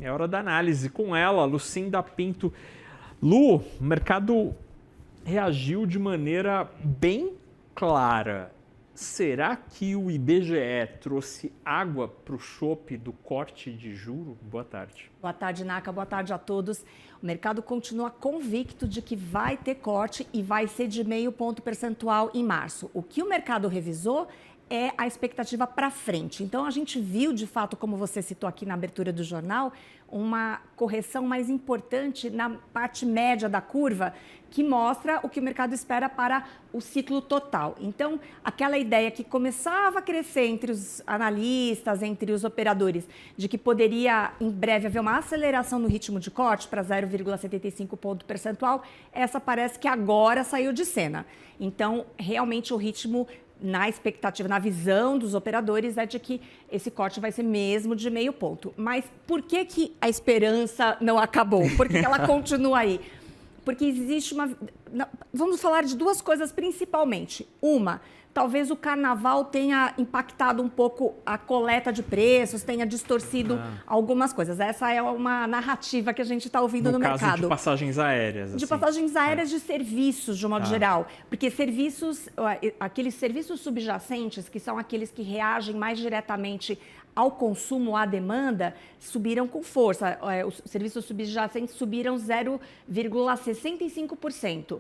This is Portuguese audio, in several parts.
É hora da análise com ela, Lucinda Pinto. Lu, o mercado reagiu de maneira bem clara. Será que o IBGE trouxe água para o chope do corte de juro? Boa tarde. Boa tarde, Naka. Boa tarde a todos. O mercado continua convicto de que vai ter corte e vai ser de 0,5 ponto percentual em março. O que o mercado revisou é a expectativa para frente. Então, a gente viu, de fato, como você citou aqui na abertura do jornal, uma correção mais importante na parte média da curva, que mostra o que o mercado espera para o ciclo total. Então, aquela ideia que começava a crescer entre os analistas, entre os operadores, de que poderia, em breve, haver uma aceleração no ritmo de corte para 0,75 ponto percentual, essa parece que agora saiu de cena. Então, realmente, o ritmo na expectativa, na visão dos operadores, é de que esse corte vai ser mesmo de 0,5 ponto. Mas por que a esperança não acabou? Por que ela continua aí? Porque existe uma... Vamos falar de duas coisas principalmente. Uma, talvez o carnaval tenha impactado um pouco a coleta de preços, tenha distorcido algumas coisas. Essa é uma narrativa que a gente está ouvindo no mercado. No caso de passagens aéreas. De passagens aéreas, de serviços, de um modo geral. Porque serviços, aqueles serviços subjacentes, que são aqueles que reagem mais diretamente ao consumo, à demanda, subiram com força. Os serviços subjacentes subiram 0,65%.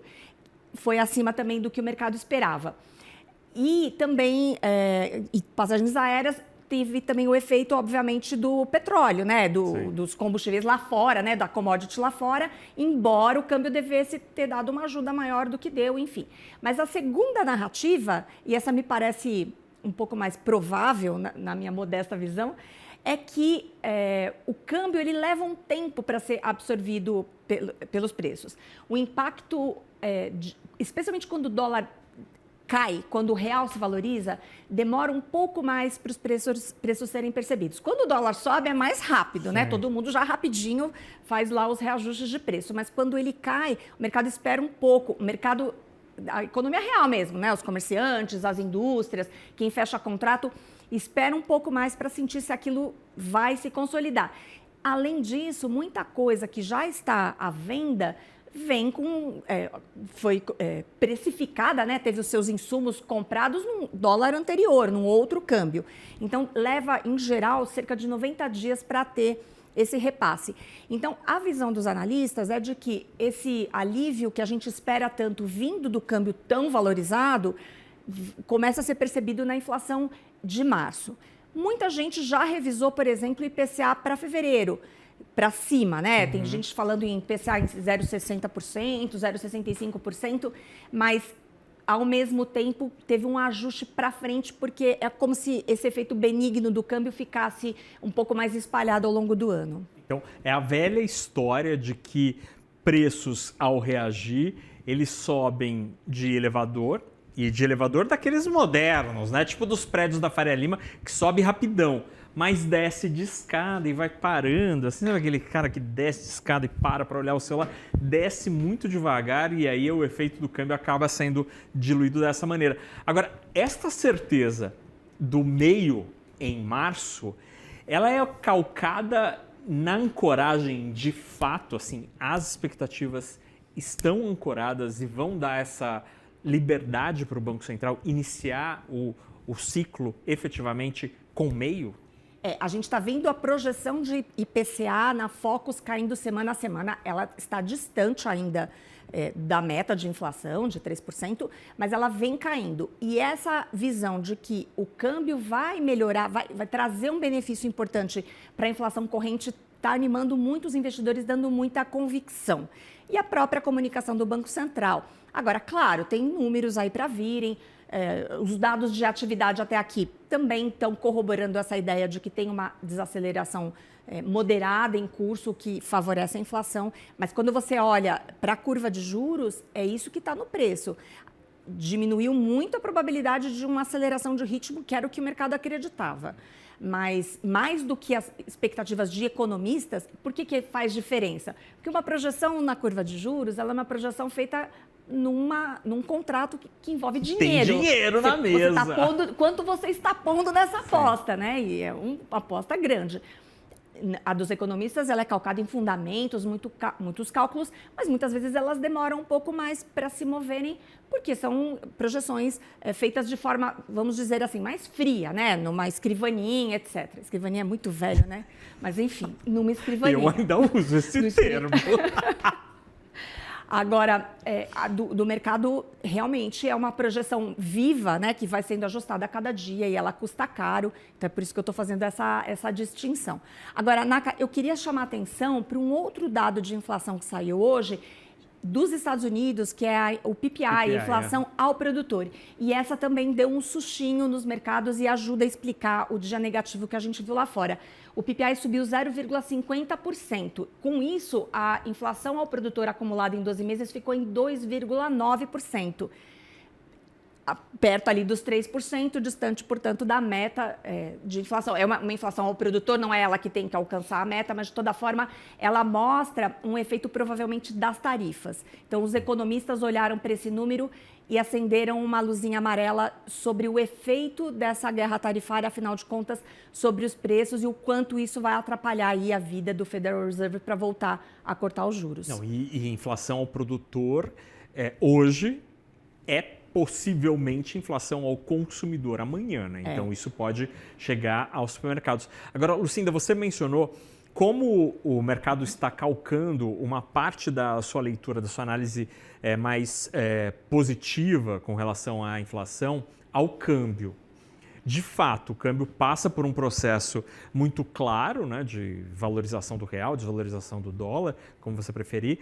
Foi acima também do que o mercado esperava. E também, passagens aéreas, teve também o efeito, obviamente, do petróleo, né? Dos combustíveis lá fora, né? Da commodity lá fora, embora o câmbio devesse ter dado uma ajuda maior do que deu, enfim. Mas a segunda narrativa, e essa me parece um pouco mais provável, na minha modesta visão, é que o câmbio ele leva um tempo para ser absorvido pelos preços. O impacto, especialmente quando o dólar cai, quando o real se valoriza, demora um pouco mais para os preços serem percebidos. Quando o dólar sobe, é mais rápido, né? Todo mundo já rapidinho faz lá os reajustes de preço. Mas quando ele cai, o mercado espera um pouco. O mercado, a economia real mesmo, né? Os comerciantes, as indústrias, quem fecha contrato, espera um pouco mais para sentir se aquilo vai se consolidar. Além disso, muita coisa que já está à venda vem foi precificada, né? Teve os seus insumos comprados num dólar anterior, num outro câmbio. Então, leva, em geral, cerca de 90 dias para ter esse repasse. Então, a visão dos analistas é de que esse alívio que a gente espera tanto vindo do câmbio tão valorizado começa a ser percebido na inflação de março. Muita gente já revisou, por exemplo, o IPCA para fevereiro, para cima, né? Tem gente falando em IPCA em 0,60%, 0,65%, mas ao mesmo tempo teve um ajuste para frente, porque é como se esse efeito benigno do câmbio ficasse um pouco mais espalhado ao longo do ano. Então, é a velha história de que preços, ao reagir, eles sobem de elevador, e de elevador daqueles modernos, né? Tipo dos prédios da Faria Lima, que sobe rapidão, mas desce de escada e vai parando. Assim, sabe aquele cara que desce de escada e para olhar o celular? Desce muito devagar e aí o efeito do câmbio acaba sendo diluído dessa maneira. Agora, esta certeza do meio em março, ela é calcada na ancoragem de fato, assim, as expectativas estão ancoradas e vão dar essa liberdade para o Banco Central iniciar o ciclo efetivamente com meio? A gente está vendo a projeção de IPCA na Focus caindo semana a semana. Ela está distante ainda da meta de inflação de 3%, mas ela vem caindo. E essa visão de que o câmbio vai melhorar, vai trazer um benefício importante para a inflação corrente está animando muitos investidores, dando muita convicção. E a própria comunicação do Banco Central. Agora, claro, tem números aí para virem. Os dados de atividade até aqui também estão corroborando essa ideia de que tem uma desaceleração moderada em curso que favorece a inflação. Mas quando você olha para a curva de juros, é isso que está no preço. Diminuiu muito a probabilidade de uma aceleração de ritmo, que era o que o mercado acreditava. Mas mais do que as expectativas de economistas, por que faz diferença? Porque uma projeção na curva de juros, ela é uma projeção feita num contrato que envolve dinheiro. Tem dinheiro na mesa. Quanto você está pondo nessa aposta, né? E é uma aposta grande. A dos economistas, ela é calcada em fundamentos, muitos cálculos, mas muitas vezes elas demoram um pouco mais para se moverem, porque são projeções feitas de forma, vamos dizer assim, mais fria, né? Numa escrivaninha, etc. Escrivaninha é muito velho, né? Mas, enfim, numa escrivaninha. Eu ainda uso esse termo. Agora, do mercado realmente é uma projeção viva, né, que vai sendo ajustada a cada dia e ela custa caro, então é por isso que eu estou fazendo essa distinção. Agora, Naka, eu queria chamar a atenção para um outro dado de inflação que saiu hoje, dos Estados Unidos, que é o PPI, a inflação ao produtor. E essa também deu um sustinho nos mercados e ajuda a explicar o dia negativo que a gente viu lá fora. O PPI subiu 0,50%. Com isso, a inflação ao produtor acumulada em 12 meses ficou em 2,9%. Perto ali dos 3%, distante, portanto, da meta de inflação. É uma inflação ao produtor, não é ela que tem que alcançar a meta, mas, de toda forma, ela mostra um efeito, provavelmente, das tarifas. Então, os economistas olharam para esse número e acenderam uma luzinha amarela sobre o efeito dessa guerra tarifária, afinal de contas, sobre os preços e o quanto isso vai atrapalhar aí a vida do Federal Reserve para voltar a cortar os juros. Não, e inflação ao produtor, hoje, é possivelmente inflação ao consumidor amanhã, né? Então, isso pode chegar aos supermercados. Agora, Lucinda, você mencionou como o mercado está calcando uma parte da sua leitura, da sua análise mais positiva com relação à inflação ao câmbio. De fato, o câmbio passa por um processo muito claro, né, de valorização do real, desvalorização do dólar, como você preferir.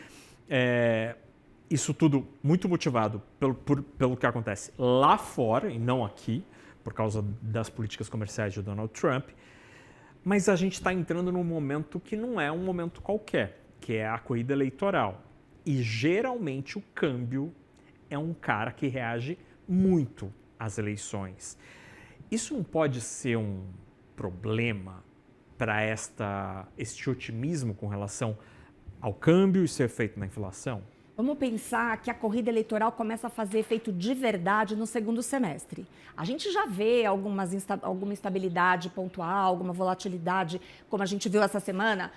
Isso tudo muito motivado pelo que acontece lá fora e não aqui, por causa das políticas comerciais de Donald Trump. Mas a gente está entrando num momento que não é um momento qualquer, que é a corrida eleitoral. E geralmente o câmbio é um cara que reage muito às eleições. Isso não pode ser um problema para este otimismo com relação ao câmbio e seu efeito na inflação? Vamos pensar que a corrida eleitoral começa a fazer efeito de verdade no segundo semestre. A gente já vê alguma instabilidade pontual, alguma volatilidade, como a gente viu essa semana.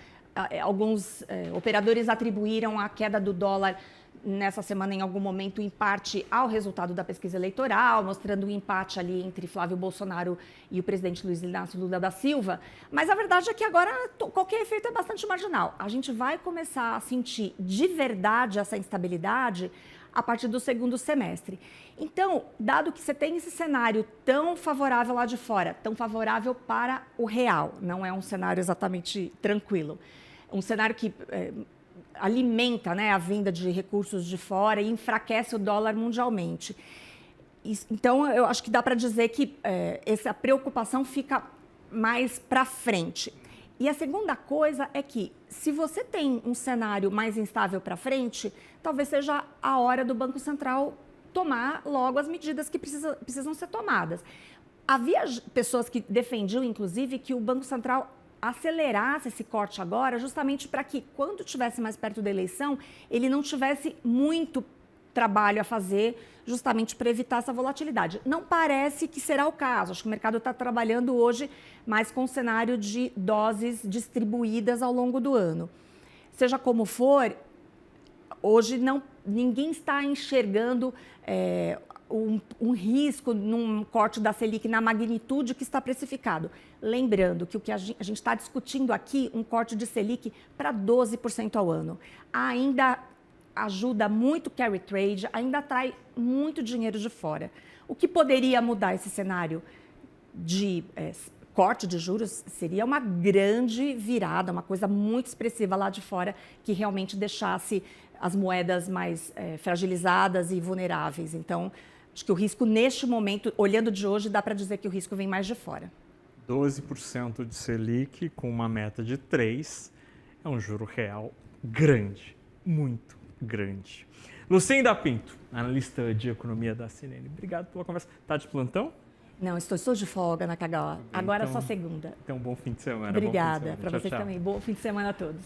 Alguns operadores atribuíram a queda do dólar nessa semana, em algum momento, em parte ao resultado da pesquisa eleitoral, mostrando um empate ali entre Flávio Bolsonaro e o presidente Luiz Inácio Lula da Silva. Mas a verdade é que agora qualquer efeito é bastante marginal. A gente vai começar a sentir de verdade essa instabilidade a partir do segundo semestre. Então, dado que você tem esse cenário tão favorável lá de fora, tão favorável para o real, não é um cenário exatamente tranquilo, um cenário que alimenta, né, a vinda de recursos de fora e enfraquece o dólar mundialmente. Então, eu acho que dá para dizer que essa preocupação fica mais para frente. E a segunda coisa é que, se você tem um cenário mais instável para frente, talvez seja a hora do Banco Central tomar logo as medidas que precisam ser tomadas. Havia pessoas que defendiam, inclusive, que o Banco Central acelerasse esse corte agora, justamente para que, quando estivesse mais perto da eleição, ele não tivesse muito trabalho a fazer, justamente para evitar essa volatilidade. Não parece que será o caso. Acho que o mercado está trabalhando hoje mais com um cenário de doses distribuídas ao longo do ano. Seja como for, hoje ninguém está enxergando um risco num corte da Selic na magnitude que está precificado. Lembrando que o que a gente está discutindo aqui, um corte de Selic para 12% ao ano, ainda ajuda muito o carry trade, ainda atrai muito dinheiro de fora. O que poderia mudar esse cenário de corte de juros seria uma grande virada, uma coisa muito expressiva lá de fora, que realmente deixasse as moedas mais fragilizadas e vulneráveis. Então, acho que o risco neste momento, olhando de hoje, dá para dizer que o risco vem mais de fora. 12% de Selic com uma meta de 3% é um juro real grande, muito grande. Lucinda Pinto, analista de economia da CNN. Obrigado pela conversa. Está de plantão? Não, estou de folga na Kagawa. Agora é só segunda. Então, bom fim de semana. Obrigada. Para vocês também. Bom fim de semana a todos.